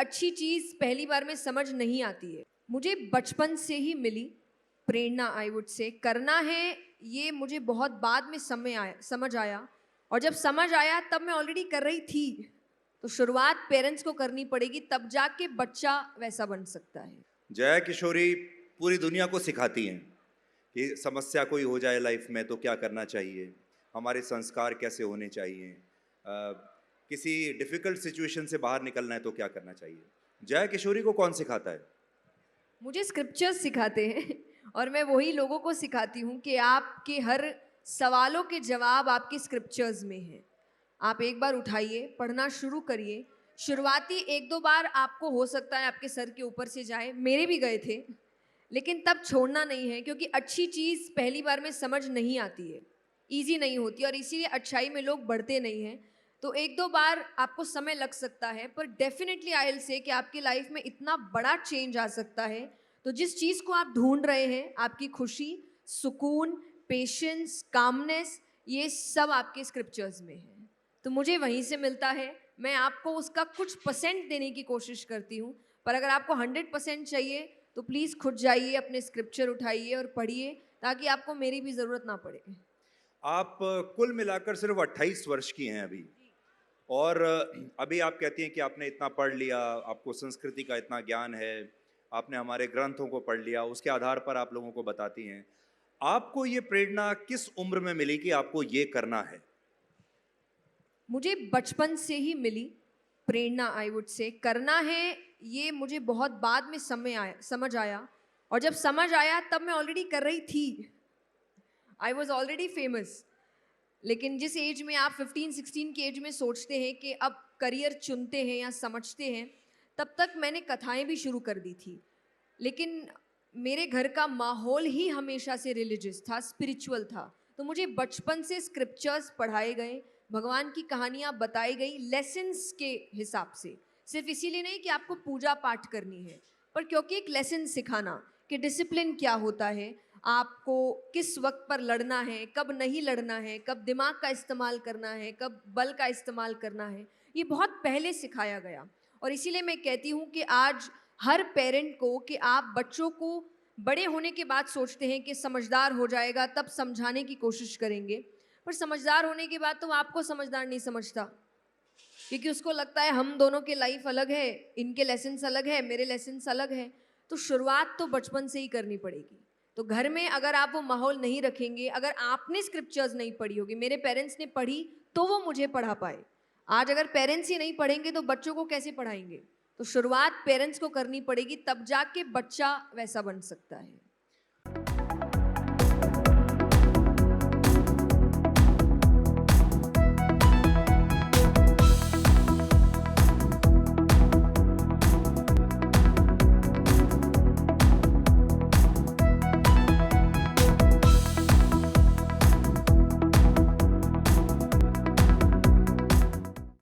अच्छी चीज़ पहली बार में समझ नहीं आती है। मुझे बचपन से ही मिली प्रेरणा, आई वुड से करना है, ये मुझे बहुत बाद में समझ आया। और जब समझ आया तब मैं ऑलरेडी कर रही थी। तो शुरुआत पेरेंट्स को करनी पड़ेगी, तब जाके बच्चा वैसा बन सकता है। जया किशोरी पूरी दुनिया को सिखाती हैं कि समस्या कोई हो जाए लाइफ में तो क्या करना चाहिए, हमारे संस्कार कैसे होने चाहिए, किसी डिफ़िकल्ट सिचुएशन से बाहर निकलना है तो क्या करना चाहिए। जया किशोरी को कौन सिखाता है? मुझे स्क्रिप्चर्स सिखाते हैं और मैं वही लोगों को सिखाती हूँ कि आपके हर सवालों के जवाब आपके स्क्रिप्चर्स में हैं। आप एक बार उठाइए, पढ़ना शुरू करिए। शुरुआती 1-2 बार आपको हो सकता है आपके सर के ऊपर से जाए, मेरे भी गए थे। लेकिन तब छोड़ना नहीं है, क्योंकि अच्छी चीज़ पहली बार में समझ नहीं आती है, ईज़ी नहीं होती, और इसीलिए अच्छाई में लोग बढ़ते नहीं हैं। तो 1-2 बार आपको समय लग सकता है, पर डेफ़िनिटली आई विल से कि आपकी लाइफ़ में इतना बड़ा चेंज आ सकता है। तो जिस चीज़ को आप ढूँढ रहे हैं, आपकी खुशी, सुकून, पेशेंस, कामनेस, ये सब आपके स्क्रिप्चर्स में है। तो मुझे वहीं से मिलता है। मैं आपको उसका कुछ परसेंट देने की कोशिश करती हूँ, पर अगर आपको 100% चाहिए तो प्लीज़ खुद जाइए, अपने स्क्रिप्चर उठाइए और पढ़िए, ताकि आपको मेरी भी ज़रूरत ना पड़े। आप कुल मिलाकर सिर्फ 28 वर्ष की हैं अभी, और अभी आप कहती हैं कि आपने इतना पढ़ लिया, आपको संस्कृति का इतना ज्ञान है, आपने हमारे ग्रंथों को पढ़ लिया, उसके आधार पर आप लोगों को बताती हैं। आपको ये प्रेरणा किस उम्र में मिली कि आपको ये करना है? मुझे बचपन से ही मिली प्रेरणा, आई वुड से करना है, ये मुझे बहुत बाद में समझ आया। और जब समझ आया तब मैं ऑलरेडी कर रही थी। I was already famous. लेकिन जिस एज में आप 15-16 की एज में सोचते हैं कि अब करियर चुनते हैं या समझते हैं, तब तक मैंने कथाएं भी शुरू कर दी थी। लेकिन मेरे घर का माहौल ही हमेशा से रिलीजियस था, स्पिरिचुअल था। तो मुझे बचपन से स्क्रिप्चर्स पढ़ाए गए, भगवान की कहानियाँ बताई गई लेसन्स के हिसाब से। सिर्फ इसीलिए नहीं कि आपको पूजा पाठ करनी है, पर क्योंकि एक लेसन सिखाना कि डिसिप्लिन क्या होता है, आपको किस वक्त पर लड़ना है, कब नहीं लड़ना है, कब दिमाग का इस्तेमाल करना है, कब बल का इस्तेमाल करना है, ये बहुत पहले सिखाया गया। और इसीलिए मैं कहती हूँ कि आज हर पेरेंट को, कि आप बच्चों को बड़े होने के बाद सोचते हैं कि समझदार हो जाएगा तब समझाने की कोशिश करेंगे, पर समझदार होने के बाद तो वो आपको समझदार नहीं समझता, क्योंकि उसको लगता है हम दोनों के लाइफ अलग है, इनके लेसन्स अलग है, मेरे लेसन्स अलग है। तो शुरुआत तो बचपन से ही करनी पड़ेगी। तो घर में अगर आप वो माहौल नहीं रखेंगे, अगर आपने स्क्रिप्चर्स नहीं पढ़ी होगी, मेरे पेरेंट्स ने पढ़ी तो वो मुझे पढ़ा पाए। आज अगर पेरेंट्स ही नहीं पढ़ेंगे तो बच्चों को कैसे पढ़ाएंगे? तो शुरुआत पेरेंट्स को करनी पड़ेगी, तब जाके बच्चा वैसा बन सकता है।